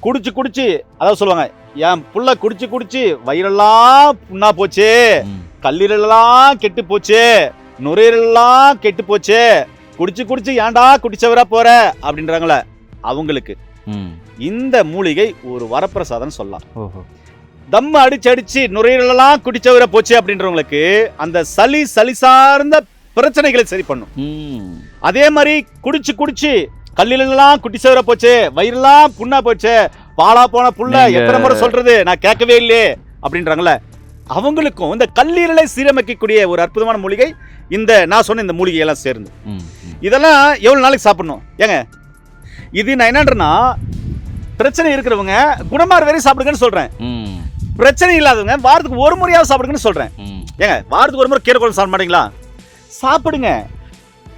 குடிச்சு குடிச்சு அதாவது சொல்லுவாங்க, என் புள்ள குடிச்சு குடிச்சு வயிறெல்லாம் புண்ணா போச்சு, கல்லீரலாம் கெட்டு போச்சு, நுரையீரலாம் கெட்டு போச்சு, குடிச்சு குடிச்சு ஏன்டா குடிச்சவரா போற அப்படின்றாங்களே அவங்களுக்கு இந்த மூலிகை ஒரு வரப்பிரசாதம் சொல்லலாம். தம்ம அடிச்சு அடிச்சு நுரையீரலாம் குடிச்சவரா போச்சு அப்படின்றவங்களுக்கு அந்த சளி சார்ந்த பிரச்சனைகளை சரி பண்ணும். அதே மாதிரி குடிச்சு குடிச்சு கல்லீரலாம் குடிச்சவரா போச்சு, வயிறெல்லாம் புண்ணா போச்சு, பாலா போன புள்ள எத்தனை முறை சொல்றது நான் கேட்கவே இல்லையே அப்படின்றாங்களே அவங்களுக்கும் இந்த கல்லீரலை சீரமைக்கக்கூடிய ஒரு அற்புதமான மூலிகை இந்த நான் சொன்ன இந்த மூலிகை எல்லாம் சேர்ந்து. இதெல்லாம் எவ்வளவு நாளைக்கு சாப்பிடணும் ஏங்க? இது நான் என்னன்றேன்னா, பிரச்சனை இருக்கிறவங்க குணமார் வரை சாப்பிடுங்கன்னு சொல்றேன். பிரச்சனை இல்லாதவங்க வாரத்துக்கு ஒரு முறையாவது சாப்பிடுங்கன்னு சொல்றேன். ஏங்க வாரத்துக்கு ஒரு முறை கீரை குழம்பு சாப்பிட மாட்டீங்களா? சாப்பிடுங்க.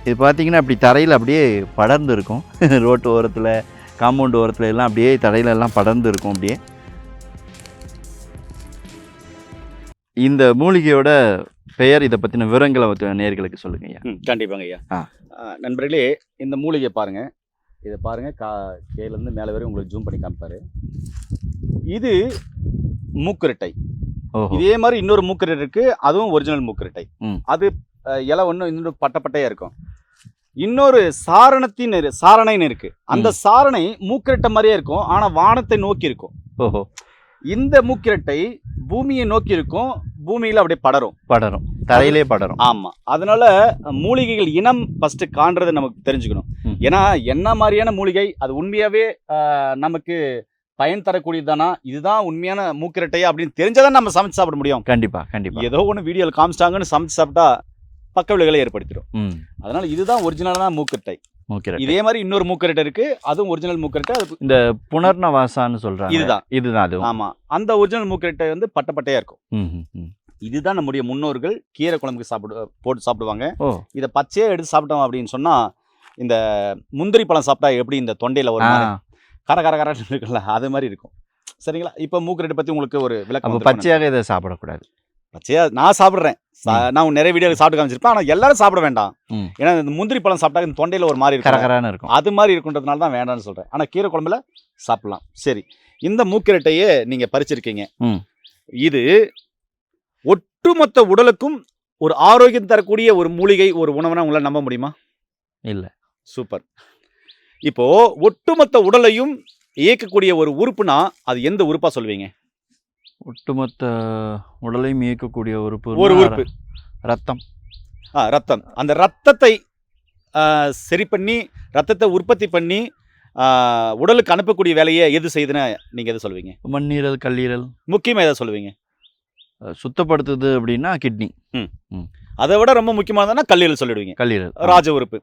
இது பார்த்தீங்கன்னா அப்படி தரையில் அப்படியே படர்ந்து இருக்கும். ரோட்டு ஓரத்தில், காம்பவுண்ட் ஓரத்தில் எல்லாம் அப்படியே தரையில எல்லாம் படர்ந்து இருக்கும். அப்படியே இந்த மூலிகையோட பெயர், இதை பற்றின விவரங்களை நேயர்களுக்கு சொல்லுங்க ஐயா. கண்டிப்பாங்க ஐயா. நண்பர்களே, இந்த மூலிகை பாருங்க, இதை பாருங்க, கீழேருந்து மேலே வரை உங்களுக்கு ஜூம் பண்ணி காமிப்பாரு. இது மூக்குரட்டை. இதே மாதிரி இன்னொரு மூக்குரட்டை இருக்கு, அதுவும் ஒரிஜினல் மூக்குரட்டை. அது இலை ஒன்று இன்னொரு பட்டையா இருக்கும். இன்னொரு சாரணைன்னு இருக்கு. அந்த சாரணை மூக்கிரட்டை மாதிரியே இருக்கும், ஆனா வானத்தை நோக்கி இருக்கும். இந்த மூக்கிரட்டை பூமியை நோக்கி இருக்கும், பூமியில அப்படியே படரும் தரையிலே படரும். ஆமா, அதனால மூலிகைகள் இனம் ஃபர்ஸ்ட் காண்றதை நமக்கு தெரிஞ்சுக்கணும். ஏன்னா என்ன மாதிரியான மூலிகை, அது உண்மையாவே நமக்கு பயன் தரக்கூடியதானா, இதுதான் உண்மையான மூக்கிரட்டையா அப்படின்னு தெரிஞ்சாதான் நம்ம சமைச்சு சாப்பிட முடியும். கண்டிப்பா ஏதோ ஒன்று வீடியோவில் காமிச்சிட்டாங்கன்னு சமைச்சு சாப்பிட்டா பக்க விளைவுகளை ஏற்படுத்திடும். அதனால இதுதான் ஒரிஜினலான மூக்கிரட்டை. இதே மாதிரி இன்னொரு மூக்கரட்டை இருக்கு, அதுவும் ஒரிஜினல் மூக்கரட்டை. இந்த புனர்ணவாசான்னு சொல்றாங்க, இதுதான் அது. ஆமா, அந்த ஒரிஜினல் மூக்கரட்டை வந்து பட்டையா இருக்கும். இதுதான் நம்முடைய முன்னோர்கள் கீரை குழம்புக்கு போட்டு சாப்பிடுவாங்க. இதை பச்சையா எடுத்து சாப்பிட்டோம் அப்படின்னு சொன்னா, இந்த முந்திரி பழம் சாப்பிட்டா எப்படி இந்த தொண்டையில ஒரு கர இருக்குல்ல, அது மாதிரி இருக்கும். சரிங்களா? இப்ப மூக்கரட்டை பத்தி உங்களுக்கு ஒரு விளக்கம். பச்சையாக இதை சாப்பிடக்கூடாது. பச்சையா நான் சாப்பிட்றேன், நான் நிறைய வீடியோ சாப்பிட்டு காமிச்சிருப்பேன். ஆனால் எல்லாரும் சாப்பிட வேண்டாம். ஏன்னா இந்த முந்திரி பழம் சாப்பிட்டா இந்த தொண்டையில் ஒரு மாதிரி இருக்கும், அது மாதிரி இருக்குன்றதுனால தான் வேண்டாம்னு சொல்றேன். ஆனால் கீரை குழம்புல சாப்பிடலாம். சரி, இந்த மூக்கிரட்டையே நீங்க பறிச்சிருக்கீங்க. இது ஒட்டுமொத்த உடலுக்கும் ஒரு ஆரோக்கியம் தரக்கூடிய ஒரு மூலிகை, ஒரு உணவுனா உங்களால் நம்ப முடியுமா? இல்லை. சூப்பர். இப்போ ஒட்டுமொத்த உடலையும் இயக்கக்கூடிய ஒரு உறுப்புனா அது எந்த உறுப்பா சொல்வீங்க? ஒட்டுமொத்த உடலையும் இயக்கக்கூடிய ஒரு உறுப்பு ரத்தம். ரத்தம். அந்த ரத்தத்தை சரி பண்ணி, ரத்தத்தை உற்பத்தி பண்ணி உடலுக்கு அனுப்பக்கூடிய வேலையை எது செய்யுதுன்னு நீங்க எது சொல்வீங்க? மண்ணீரல், கல்லீரல். முக்கியமா எதை சொல்லுவீங்க? சுத்தப்படுத்துது அப்படின்னா கிட்னி. அதை விட ரொம்ப முக்கியமானதுன்னா கல்லீரல் சொல்லிடுவீங்க. கல்லீரல் ராஜ உறுப்பு.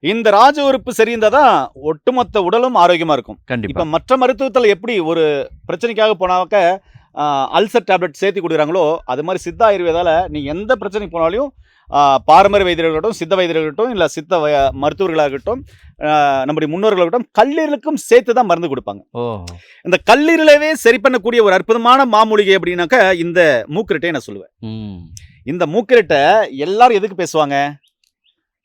இந்த ராஜ உறுப்பு சரிந்தாதான் ஒட்டுமொத்த உடலும் ஆரோக்கியமா இருக்கும். இப்ப மற்ற மருத்துவத்தில் எப்படி ஒரு பிரச்சனைக்காக போனாக்க அல்சர் டேப்லெட் சேர்த்து கொடுக்குறாங்களோ, அது மாதிரி சித்த ஆயுர்வேதால நீங்க எந்த பிரச்சனைக்கு போனாலும் பாரம்பரிய வைத்தியர்களாகட்டும், சித்த வைத்தியர்களாகட்டும், இல்லை சித்த மருத்துவர்களாகட்டும், நம்முடைய முன்னோர்களாகட்டும், கல்லீரலுக்கும் சேர்த்து தான் மருந்து கொடுப்பாங்க. இந்த கல்லீரலவே சரி பண்ணக்கூடிய ஒரு அற்புதமான மாமூலிகை அப்படின்னாக்க இந்த மூக்கிரட்டையை நான் சொல்லுவேன். இந்த மூக்கிரட்டை எல்லாரும் எதுக்கு பேசுவாங்க?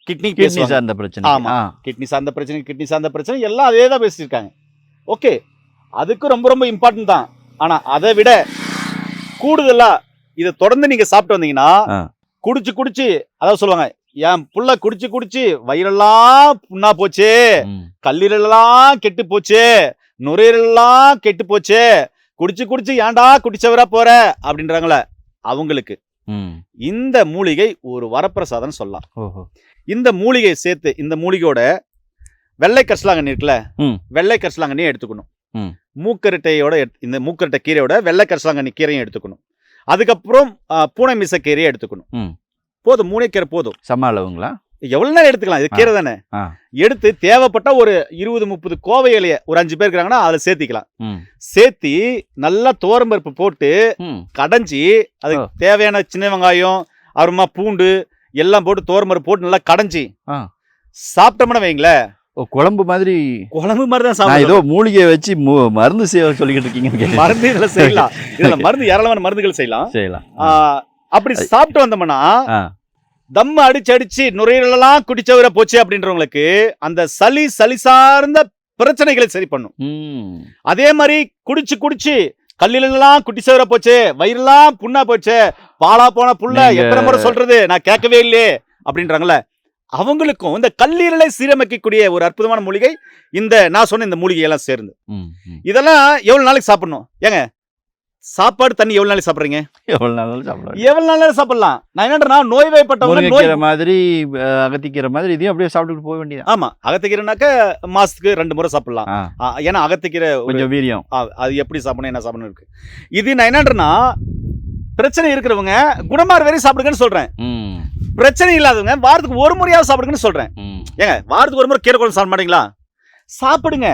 கிட்னி சார்ந்த பிரச்சனை. ஆமா, கிட்னி சார்ந்த பிரச்சனை எல்லாம் அதே தான் பேசியிருக்காங்க. ஓகே, அதுக்கு ரொம்ப ரொம்ப இம்பார்ட்டன்ட் தான். ஆனா அதை விட கூடுதலா இதை தொடர்ந்து நீங்க சாப்பிட்டு வந்தீங்கன்னா, குடிச்சு குடிச்சு அதாவது சொல்லுவாங்க, என் புள்ள குடிச்சு குடிச்சு வயிறெல்லாம் புண்ணா போச்சு, கல்லீரலாம் கெட்டு போச்சு, நுரையீரலாம் கெட்டு போச்சு, குடிச்சு குடிச்சு ஏன்டா குடிச்சவரா போற அப்படின்றாங்களே அவங்களுக்கு இந்த மூலிகை ஒரு வரப்பிரசாதம் சொல்லலாம். இந்த மூலிகை சேர்த்து, இந்த மூலிகையோட வெள்ளை கரிசலாங்கண்ணி இருக்குல்ல, வெள்ளை கரிசலாங்கண்ணியை எடுத்துக்கணும். மூக்கரட்டையோட, இந்த மூக்கரட்டை கீரையோட வெள்ளை கரிசலாங்கண்ணி கீரையும் எடுத்துக்கணும். அதுக்கப்புறம் பூனை மிச கீரையை எடுத்துக்கணும். போதும், 3 கீரை போதும். சம அளவுங்களா? எவ்வளவு நேரம் எடுத்துக்கலாம், இது கீரை தானே. எடுத்து தேவைப்பட்ட ஒரு 20-30 கோவை இலைய, ஒரு 5 பேர் இருக்கிறாங்கன்னா அதுல சேர்த்திக்கலாம். சேர்த்தி நல்லா துவரம்பருப்பு போட்டு கடைஞ்சி, அதுக்கு தேவையான சின்ன வெங்காயம், அப்புறமா பூண்டு எல்லாம் போட்டு துவரம்பருப்பு போட்டு நல்லா கடைஞ்சி சாப்பிட்டோம்னா வைங்களேன், குழம்பு மாதிரி தான் சாப்பிடுவோம். ஏதோ மூலிகையை வச்சு மருந்து சொல்லிக்கிட்டு இருக்கீங்க. மருந்து இதுல செய்யலாம், இதுல மருந்து ஏராளமான மருந்துகள் செய்யலாம். அப்படி சாப்பிட்டு வந்தோம்னா தம்ம அடிச்சு அடிச்சு நுரையீரலாம் குடிச்சவரை போச்சு அப்படின்றவங்களுக்கு அந்த சளி சார்ந்த பிரச்சனைகளை சரி பண்ணும். ம். அதே மாதிரி குடிச்சு கல்லிலெல்லாம் குட்டி சேவர போச்சு, வயிறெல்லாம் புண்ணா போச்சு, பாலா போன புள்ள நீங்க- எத்தனை முறை சொல்றது, நான் கேட்கவே இல்லையே அப்படின்றாங்கல்ல, அவங்களுக்கும் இந்த கல்லீரலை சீரமைக்கக்கூடிய ஒரு அற்புதமான மூலிகை இந்த நான் சொன்ன இந்த மூலிகை எல்லாம் சேர்ந்து. ம். ம். இதெல்லாம் எவ்வளவு நாளைக்கு சாப்பிடணும்? ஏங்க சாப்பாடு தண்ணி எவ்வளவு நாளைக்கு சாப்பிடுறீங்க? எவ்வளவு நாளும் சாப்பிடலாம். எவ்வளவு நாளைக்கு சாப்பிடலாம்? நான் என்னன்றா நோய்வாய்ப்பட்டவங்க நோய் முருங்கைக்கீரை மாதிரி அகத்திக்கீரை மாதிரி இதையும் அப்படியே சாப்பிட்டுட்டு போக வேண்டியது. ஆமா, அகத்திக்கீரைனாக்க மாசத்துக்கு 2 முறை சாப்பிடலாம். ஏன்னா அகத்திக்கீரை கொஞ்சம் வீரியம். அது எப்படி சாப்பிடணும் என்ன சாப்பிடணும் இருக்கு. இது நான் என்னன்றா பிரச்சனை இருக்கிறவங்க குணமார் வரை சாப்பிடுங்கன்னு சொல்றேன். ம். பிரச்சனை இல்லாதவங்க வாரத்துக்கு ஒரு முறையாவது சாப்பிடுங்கன்னு சொல்றேன். ம். ஏங்க வாரத்துக்கு ஒரு முறை கீரை குழம்பு சாப்பிட மாட்டீங்களா? சாப்பிடுங்க.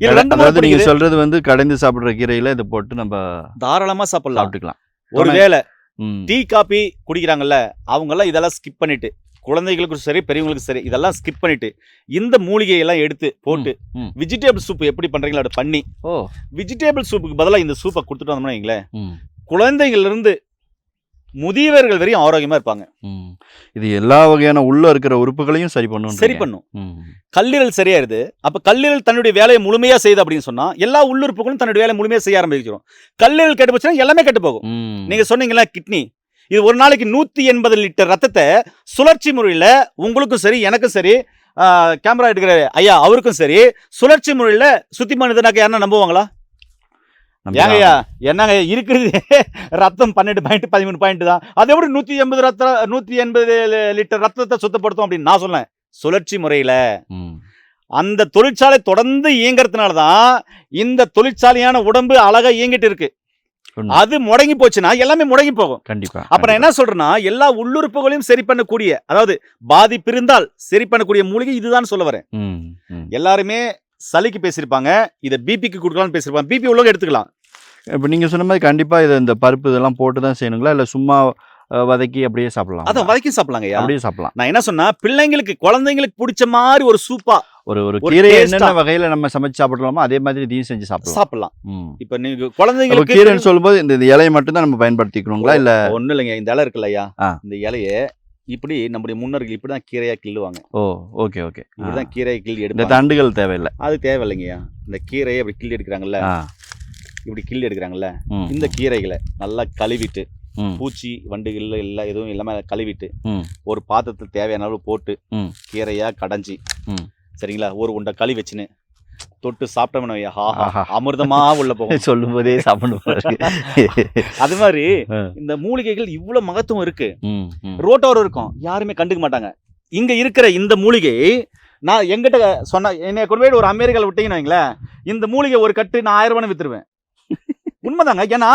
இது 2 முறை அதாவது நீங்க பிடிக்குது. சொல்றது வந்து கடைந்து சாப்பிடுற கீரையில இதை போட்டு நம்ம தாராளமா சாப்பிடலாம். சாப்பிட்டுக்கலாம். ஒருவேளை ம். டீ காபி குடிக்கிறாங்கல்ல, அவங்க எல்லாம் இதெல்லாம் ஸ்கிப் பண்ணிட்டு, குழந்தைகளுக்கும் சரி பெரியவங்களுக்கும் சரி இதெல்லாம் ஸ்கிப் பண்ணிட்டு இந்த மூலிகையெல்லாம் எடுத்து போட்டு ம். வெஜிடபிள் சூப் எப்படி பண்றீங்களோ அதை பண்ணி ஓ. வெஜிடபிள் சூப்புக்கு பதிலாக இந்த சூப்பை கொடுத்துட்டு வந்தோம்னா வைங்களேன், ம். குழந்தைங்கள்ல இருந்து முதியவர்கள் வரையும் ஆரோக்கியமா இருப்பாங்க. ம். இது எல்லா வகையான உள்ள இருக்கிற உறுப்புகளையும் சரி பண்ணும். சரி பண்ணும். ம். கல்லீரல் சரியாயிருது. அப்ப கல்லீரல் தன்னுடைய வேலையை முழுமையா செய்யுது அப்படின்னு சொன்னா எல்லா உள்ளுறுப்புகளும் தன்னுடைய வேலையை முழுமையா செய்ய ஆரம்பிச்சிடும். கல்லீரல் கெட்டு போச்சுன்னா எல்லாமே கெட்டு போகும். ம். நீங்க சொன்னீங்களா கிட்னி, இது ஒரு நாளைக்கு 180 லிட்டர் ரத்தத்தை சுழற்சி முறையில உங்களுக்கும் சரி எனக்கும் சரி கேமரா எடுக்கிற ஐயா அவருக்கும் சரி சுழற்சி முறையில சுத்தி பண்ணுதுனாக்க யாருன்னா நம்புவாங்களா? ஏங்கய்யா என்னங்க இருக்கிறது ரத்தம் 12 பாயிண்ட் 13 பாயிண்ட் தான், அது எப்படி 180 லிட்டர் ரத்தத்தை சுத்தப்படுத்தும் அப்படின்னு நான் சொன்னேன். சுழற்சி முறையில ம். அந்த தொழிற்சாலை தொடர்ந்து இயங்குறதுனாலதான் இந்த தொழிற்சாலையான உடம்பு அழகா இயங்கிட்டு இருக்கு. உண்மை. அது முடங்கி போச்சுன்னா எல்லாமே முடங்கி போகும். கண்டிப்பா. அப்ப நான் என்ன சொல்றேன்னா எல்லா உள்ளுறுப்புகளையும் சரி பண்ணக்கூடிய, அதாவது பாதிப்பு இருந்தால் சரி பண்ணக்கூடிய மூலிகை இதுதான் சொல்ல வரேன். ம். ம். எல்லாருமே சளிக்கு பேசியிருப்பாங்க, இதை பிபிக்கு கொடுக்கலாம்னு பேசியிருப்பாங்க. பிபி உள்ளவங்க எடுத்துக்கலாம். இப்போ நீங்க சொன்ன மாதிரி கண்டிப்பா இதை இந்த பருப்பு இதெல்லாம் போட்டு தான் செய்யணுங்களா, இல்ல சும்மா வதக்கி அப்படியே சாப்பிடலாம்? அதான் வதக்கி சாப்பிடலாங்க. அப்படியே சாப்பிடலாம். நான் என்ன சொன்னா பிள்ளைங்களுக்கு குழந்தைங்களுக்கு பிடிச்ச மாதிரி ஒரு சூப்பா ஒரு ஒரு கீரை taste-ஆ. என்னென்ன வகையில நம்ம சமைச்சு சாப்பிடலாமோ அதே மாதிரி இதையும் செஞ்சு சாப்பிடலாம். சாப்பிடலாம். ம். இப்ப நீங்க அப்ப குழந்தைங்களுக்கு கீரைன்னு சொல்லும்போது இந்த இலையை மட்டும் தான் நம்ம பயன்படுத்திக்கணுங்களா, இல்ல? ஒண்ணு இல்லைங்க, இந்த இலை இருக்குல்ல ஐயா, ஆ. இந்த இலைய இப்படி நம்முடைய முன்னோர்கள் இப்படிதான் கீரையா கிள்ளுவாங்க. ஓ, ஓகே ஓகே. இப்படிதான் கீரையை கிள்ளி இந்த எடுப்பாங்க. தண்டுகள் தேவையில்லை. அது தேவையில்லைங்கய்யா. இந்த கீரையை இப்படி கிள்ளி எடுக்கிறாங்கல்ல, ஆ. இப்படி கிள்ளி எடுக்கிறாங்கல்ல, ம். இந்த கீரைகளை நல்லா கழுவிட்டு ம். பூச்சி வண்டுகள் எல்லாம் எதுவும் இல்லாம கழுவிட்டு ம். ஒரு பாத்திரத்தில் தேவையான அளவு போட்டு ம். கீரையா கடைஞ்சி ம். சரிங்களா, ஒரு உண்டை களி வச்சுன்னு தொட்டு சாப்பிட்டோம்னு வையா, ஆஹா ஆஹா. அமிர்தமா உள்ள போகும். சொல்லும் போதே சாப்பிடணும். அது மாதிரி ஆ. இந்த மூலிகைகள் இவ்வளவு மகத்துவம் இருக்கு. ம். ம். ரோட்டோரம் இருக்கும், யாருமே கண்டுக்க மாட்டாங்க. இங்க இருக்கிற இந்த மூலிகை நான் எங்கிட்ட சொன்ன என்னை கொண்டு போய் ஒரு அமெரிக்காவில் விட்டீங்கன்னு வைங்களேன், இந்த மூலிகை ஒரு கட்டு நான் 1000 ரூபாய் வித்துருவேன். உண்மைதாங்க. ஏன்னா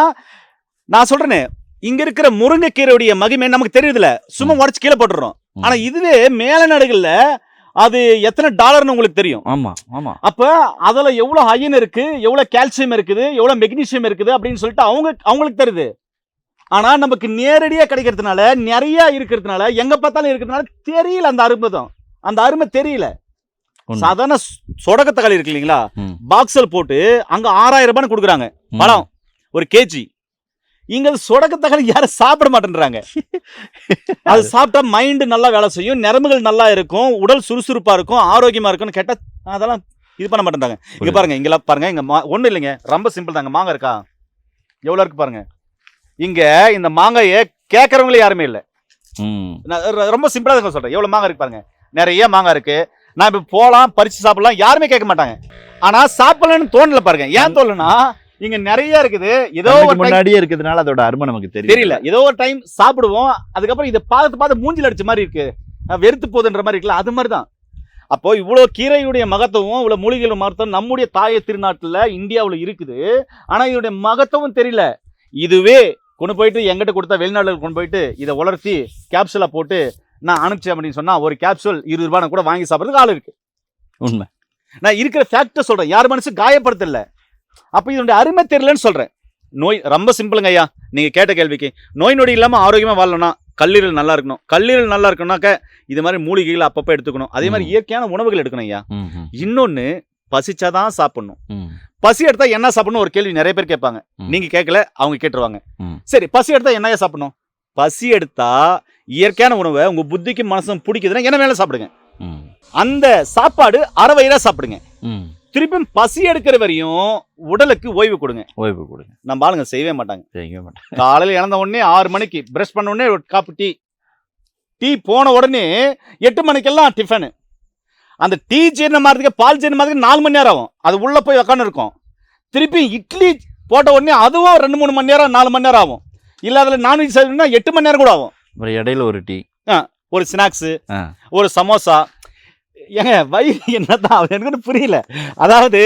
நான் சொல்றேனே, இங்க இருக்கிற முருங்கைக்கீரையுடைய மகிமை நமக்கு தெரியுதுல, சும்மா உடச்சு கீழே போட்டுறோம். ஆனா இதுவே மேல நாடுகள்ல அது எத்தனை டாலர்னு உங்களுக்கு தெரியும். ஆமா ஆமா. அப்ப அதுல எவ்வளவு அயன் இருக்கு, எவ்வளவு கால்சியம் இருக்குது, எவ்வளவு மெக்னீசியம் இருக்குது அப்படின்னு சொல்லிட்டு அவங்களுக்கு தெரியுது. ஆனா நமக்கு நேரடியா கிடைக்கிறதுனால, நிறைய இருக்கிறதுனால, எங்க பார்த்தாலும் இருக்கிறதுனால தெரியல அந்த அற்புதம், அந்த அருமை தெரியல. உண்மை. சாதாரண சொடக்கத்தக்காளி இருக்கு இல்லைங்களா, ம். பாக்ஸில் போட்டு அங்க 6000 ரூபான்னு கொடுக்குறாங்க ம். பழம் ஒரு கேஜி. இங்க சொடக்கத்தக்காளி யாரும் சாப்பிட மாட்டேன்றாங்க. அது சாப்பிட்டா மைண்ட் நல்லா வேலை செய்யும், நரம்புகள் நல்லா இருக்கும், உடல் சுறுசுறுப்பா இருக்கும், ஆரோக்கியமா இருக்கும்னு கேட்டா அதெல்லாம் இது பண்ண மாட்டேன்றாங்க. இங்க பாருங்க, இங்கெல்லாம் பாருங்க, இங்க ஒண்ணு இல்லைங்க, ரொம்ப சிம்பிள் தாங்க. மாங்காய் இருக்கா, எவ்வளவு இருக்கு பாருங்க. இங்க இந்த மாங்காயை கேட்கறவங்களே யாருமே இல்லை. ம். நான் ரொம்ப சிம்பிளா தான் சொல்றேன். எவ்வளவு மாங்காய் இருக்கு பாருங்க, நிறைய மாங்காய் இருக்கு. நான் இப்ப போலாம் பறிச்சு சாப்பிடலாம், யாருமே கேட்க மாட்டாங்க. ஆனா சாப்பிடலன்னு தோணல பாருங்க. ஏன் தோணலன்னா இங்க நிறைய இருக்குது. ஏதோ ஒரு முன்னாடியே இருக்கிறதுனால அதோட அருமை நமக்கு தெரியல. ஏதோ ஒரு டைம் சாப்பிடுவோம், அதுக்கப்புறம் இதை பார்த்து மூஞ்சில அடிச்ச மாதிரி இருக்கு, வெறுத்து போகுதுன்ற மாதிரி இருக்குல்ல, அது மாதிரிதான். அப்போ இவ்வளவு கீரையுடைய மகத்துவம், இவ்வளவு மூலிகைகள் மகத்துவம் நம்முடைய தாய திருநாட்டுல இந்தியாவுல இருக்குது. ஆனா இதோடைய மகத்துவம் தெரியல. இதுவே கொண்டு போயிட்டு எங்கிட்ட கொடுத்தா வெளிநாடுல கொண்டு போயிட்டு இதை உலர்த்தி கேப்சூலா போட்டு நான் அனுப்பிச்சேன் அப்படின்னு சொன்னா ஒரு கேப்சூல் 20 ரூபாய் கூட வாங்கி சாப்பிட்றதுக்கு ஆள் இருக்கு. உண்மை. நான் இருக்கிற ஃபேக்டர் சொல்றேன், யார் மனசு காயப்படுத்தல. அப்ப இதனுடைய அருமை தெரியலன்னு சொல்றேன். நோய் ரொம்ப சிம்பிளுங்க ஐயா, நீங்க கேட்ட கேள்விக்கு. நோய் நொடி இல்லாம ஆரோக்கியமா வாழணும்னா கல்லீரல் நல்லா இருக்கணும். கல்லீரல் நல்லா இருக்கணும்னாக்க இது மாதிரி மூலிகைகள் அப்பப்ப எடுத்துக்கணும். அதே மாதிரி இயற்கையான உணவுகள் எடுக்கணும் ஐயா. இன்னொன்னு, பசிச்சாதான் சாப்பிடணும். பசி எடுத்தா என்ன சாப்பிடணும் ஒரு கேள்வி நிறைய பேர் கேட்பாங்க. நீங்க கேட்கல, அவங்க கேட்டுருவாங்க. சரி, பசி எடுத்தா என்னையா சாப்பிடணும்? பசி எடுத்தா இயற்கையான உணவை உங்க புத்திக்கு மனசும் பிடிக்குதுன்னா என்ன வேலை சாப்பிடுங்க. அந்த சாப்பாடு அரை வயிறா சாப்பிடுங்க. திருப்பியும் பசி எடுக்கிற வரையும் உடலுக்கு ஓய்வு கொடுங்க. ஓய்வு கொடுங்க. நம்ம ஆளுங்க செய்யவே மாட்டாங்க. செய்ய மாட்டேன். காலையில் இழந்த உடனே 6 மணிக்கு பிரஷ் பண்ண உடனே ஒரு காப்பு டீ போன உடனே 8 மணிக்கெல்லாம் டிஃபனு. அந்த டீ ஜீரணமாகிறதுக்கு பால் ஜீரணமாகிறதுக்கு 4 மணி நேரம் ஆகும். அது உள்ளே போய் உக்காந்து இருக்கும். திருப்பி இட்லி போட்ட உடனே அதுவும் 2-3 மணி நேரம் 4 மணி நேரம் ஆகும். இல்லை அதில் நான்வெஜ் சாப்பிட்டா 8 மணி நேரம் கூட ஆகும். அப்புறம் இடையில ஒரு டீ, ஒரு ஸ்நாக்ஸு, ஒரு சமோசா. ஏங்க வயிறு என்னதான் எனக்கு புரியல. அதாவது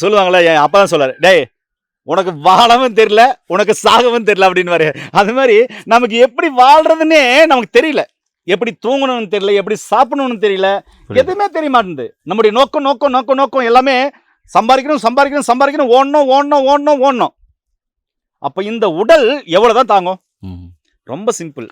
சொல்லுவாங்களே, என் அப்பா தான் சொல்றாரு, டேய் உனக்கு வாழவும் தெரியல உனக்கு சாகவும் தெரியல அப்படின்னு. அது மாதிரி நமக்கு எப்படி வாழ்றதுன்னே நமக்கு தெரியல. எப்படி தூங்கணும்னு தெரியல, எப்படி சாப்பிடணும்னு தெரியல, எதுவுமே தெரிய மாட்டேங்குது. நம்முடைய நோக்கம் நோக்கம் நோக்கம் நோக்கம் எல்லாமே சம்பாதிக்கணும் சம்பாதிக்கணும் சம்பாதிக்கணும், ஓடணும் ஓடணும் ஓடணும் ஓடணும். அப்போ இந்த உடல் எவ்வளோதான் தாங்கும்? ரொம்ப சிம்பிள்.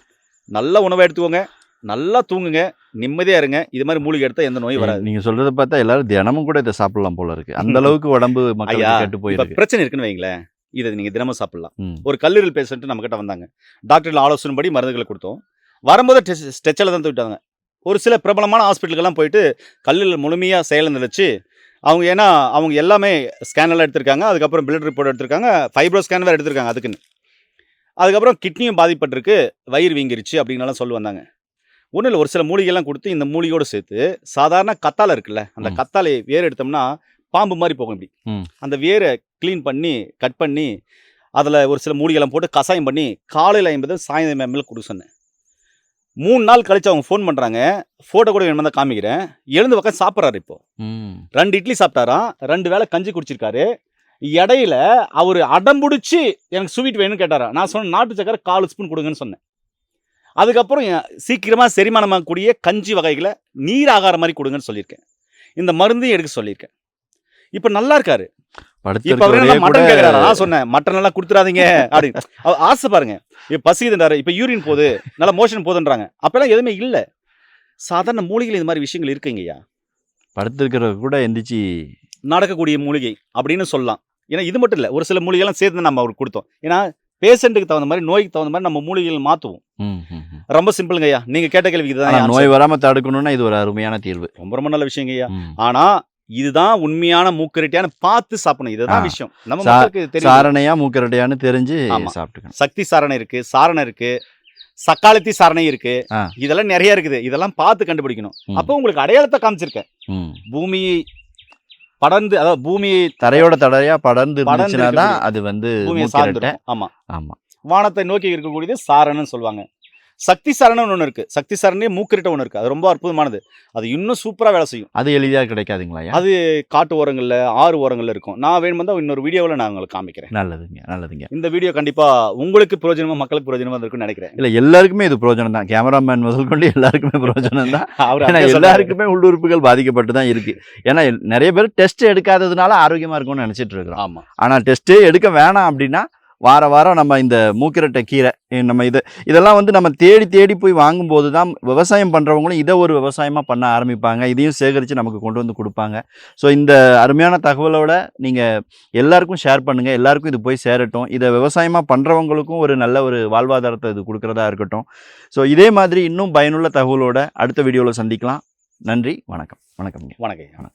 நல்ல உணவை எடுத்துக்கோங்க, நல்லா தூங்குங்க, நிம்மதியாக இருங்க. இது மாதிரி மூலிகை எடுத்தால் எந்த நோயும் வராது. நீங்கள் சொல்கிறத பார்த்தா எல்லாரும் தினமும் கூட இதை சாப்பிடலாம் போல இருக்கு. அந்த அளவுக்கு உடம்பு மக்கள் கேட்டு போயிருக்கு. பிரச்சனை இருக்குன்னு வைங்களேன், இதை நீங்கள் தினமும் சாப்பிடலாம். ஒரு கல்லீரல் பேஷண்ட் நம்மக்கிட்ட வந்தாங்க. டாக்டர்கள் ஆலோசனைப்படி மருந்துகளை கொடுத்தோம். வரும்போது ஸ்ட்ரெச்சில் தான் தூக்கிட்டாங்க. ஒரு சில பிரபலமான ஹாஸ்பிட்டலுக்கெல்லாம் போயிட்டு கல்லீரல் முழுமையாக செயலிழந்துருச்சு. அவங்க ஏன்னா அவங்க எல்லாமே ஸ்கேனெல்லாம் எடுத்திருக்காங்க, அதுக்கப்புறம் பிளட் ரிப்போர்ட் எடுத்திருக்காங்க, ஃபைப்ரோ ஸ்கேன் வேறு எடுத்திருக்காங்க அதுக்குன்னு. அதுக்கப்புறம் கிட்னியும் பாதிப்பட்டிருக்கு, வயிறு வீங்கிருச்சு அப்படின்னாலாம் சொல்லி வந்தாங்க. ஒன்றும் இல்லை, ஒரு சில மூலிகைலாம் கொடுத்து இந்த மூலிகையோடு சேர்த்து சாதாரண கத்தாழை இருக்குல்ல, அந்த கத்தாழையை வேர் எடுத்தோம்னா பாம்பு மாதிரி போகும். இப்படி அந்த வேரை க்ளீன் பண்ணி கட் பண்ணி அதில் ஒரு சில மூலிகைலாம் போட்டு கசாயம் பண்ணி காலையில் 50 சாயந்தரம் எம்எல் கொடுக்க சொன்னேன். 3 நாள் கழிச்சு அவங்க ஃபோன் பண்ணுறாங்க. ஃபோட்டோ கூட வேணுமா தான் காமிக்கிறேன். எழுந்து பக்கம் சாப்பிட்றாரு. இப்போது 2 இட்லி சாப்பிட்டாராம், 2 வேளை கஞ்சி குடிச்சிருக்காரு. இடையில அவர் அடம்பிடிச்சி எனக்கு ஸ்வீட் வேணும்னு கேட்டாரா. நான் சொன்னேன் நாட்டு சக்கரை 4 ஸ்பூன் கொடுங்கன்னு சொன்னேன். அதுக்கப்புறம் சீக்கிரமாக செரிமானமாகக்கூடிய கஞ்சி வகைகளை நீர் ஆகாரம் மாதிரி கொடுங்கன்னு சொல்லியிருக்கேன். இந்த மருந்தையும் எடுக்க சொல்லியிருக்கேன். இப்போ நல்லா இருக்காரு. இப்போ மட்டன் கேட்குறாரு. நான் சொன்னேன் மட்டன் நல்லா கொடுத்துடாதீங்க அப்படின்னு. ஆசை பாருங்க. இப்போ பசிக்குதுன்றாரு, இப்போ யூரின் போகுது, நல்லா மோஷன் போகுதுன்றாங்க. அப்போல்லாம் எதுவுமே இல்லை. சாதாரண மூலிகைகள் இந்த மாதிரி விஷயங்கள் இருக்குங்கய்யா. படுத்திருக்கிற கூட எந்திரிச்சு நடக்கக்கூடிய மூலிகை அப்படின்னு சொல்லலாம். ஏன்னா இது மட்டும் இல்லை, ஒரு சில மூலிகைலாம் சேர்த்து நம்ம அவருக்கு கொடுத்தோம். ஏன்னா பேஷண்ட்டுக்கு தகுந்த மாதிரி, நோய்க்கு தகுந்த மாதிரி நம்ம மூலிகைகள் மாற்றுவோம். ரொம்ப சிம்பிளுங்க ஐயா. நீங்கள் கேட்ட கேள்விக்கு இதுதான். நோய் வராமல் தடுக்கணும்னா இது ஒரு அருமையான தீர்வு. ரொம்ப ரொம்ப நல்ல விஷயங்க ஐயா. ஆனால் இதுதான் உண்மையான மூக்கரட்டியான பார்த்து சாப்பிடணும். இதுதான் விஷயம். நம்ம சாரணையா மூக்கரட்டையான்னு தெரிஞ்சு சாப்பிட்டுக்கணும். சக்தி சாரணை இருக்கு, சாரணை இருக்கு, சக்காலத்தி சாரணை இருக்கு, இதெல்லாம் நிறைய இருக்குது. இதெல்லாம் பார்த்து கண்டுபிடிக்கணும். அப்போ உங்களுக்கு அடையாளத்தை காமிச்சிருக்கேன். பூமியை படர்ந்து, அதாவது பூமி தரையோட தடையா படர்ந்து தான் அது வந்து பூமியை சார்ந்து. ஆமா ஆமா. வானத்தை நோக்கி இருக்கக்கூடியது சாரணன்னு சொல்லுவாங்க. சக்தி சாரணன்னு ஒன்று இருக்கு. சக்தி சாரணே மூக்கரிட்ட ஒன்று இருக்கு. அது ரொம்ப அற்புதமானது. அது இன்னும் சூப்பராக வேலை செய்யும். அது எளிதாக கிடைக்காதுங்களா? அது காட்டு ஓரங்களில், ஆறு ஓரங்களில் இருக்கும். நான் வேணும் தான் இன்னொரு வீடியோவில் நான் உங்களுக்கு காமிக்கிறேன். நல்லதுங்க நல்லதுங்க. இந்த வீடியோ கண்டிப்பாக உங்களுக்கு பிரயோஜனமா, மக்களுக்கு பிரயோஜனமாக இருக்குன்னு நினைக்கிறேன். இல்லை, எல்லாருக்குமே இது பிரயோஜனம் தான். கேமராமேன் முதல் கொண்டு எல்லாருக்குமே பிரயோஜனம் தான். எல்லாருக்குமே உள்ளுறுப்புகள் பாதிக்கப்பட்டு தான் இருக்கு. ஏன்னா நிறைய பேர் டெஸ்ட் எடுக்காததுனால ஆரோக்கியமாக இருக்கும்னு நினச்சிட்டு இருக்கிறோம். ஆமாம். ஆனால் டெஸ்ட்டே எடுக்க வேணாம் அப்படின்னா வாரம் நம்ம இந்த மூக்கிரட்டை கீரை நம்ம இதெல்லாம் வந்து நம்ம தேடி போய் வாங்கும்போது தான் விவசாயம் பண்ணுறவங்களும் இதை ஒரு விவசாயமாக பண்ண ஆரம்பிப்பாங்க. இதையும் சேகரித்து நமக்கு கொண்டு வந்து கொடுப்பாங்க. ஸோ இந்த அருமையான தகவலோட நீங்கள் எல்லாருக்கும் ஷேர் பண்ணுங்கள். எல்லாருக்கும் இது போய் சேரட்டும். இதை விவசாயமாக பண்ணுறவங்களுக்கும் ஒரு நல்ல ஒரு வாழ்வாதாரத்தை இது கொடுக்குறதா இருக்கட்டும். ஸோ இதே மாதிரி இன்னும் பயனுள்ள தகவலோட அடுத்த வீடியோவில் சந்திக்கலாம். நன்றி, வணக்கம். வணக்கம்.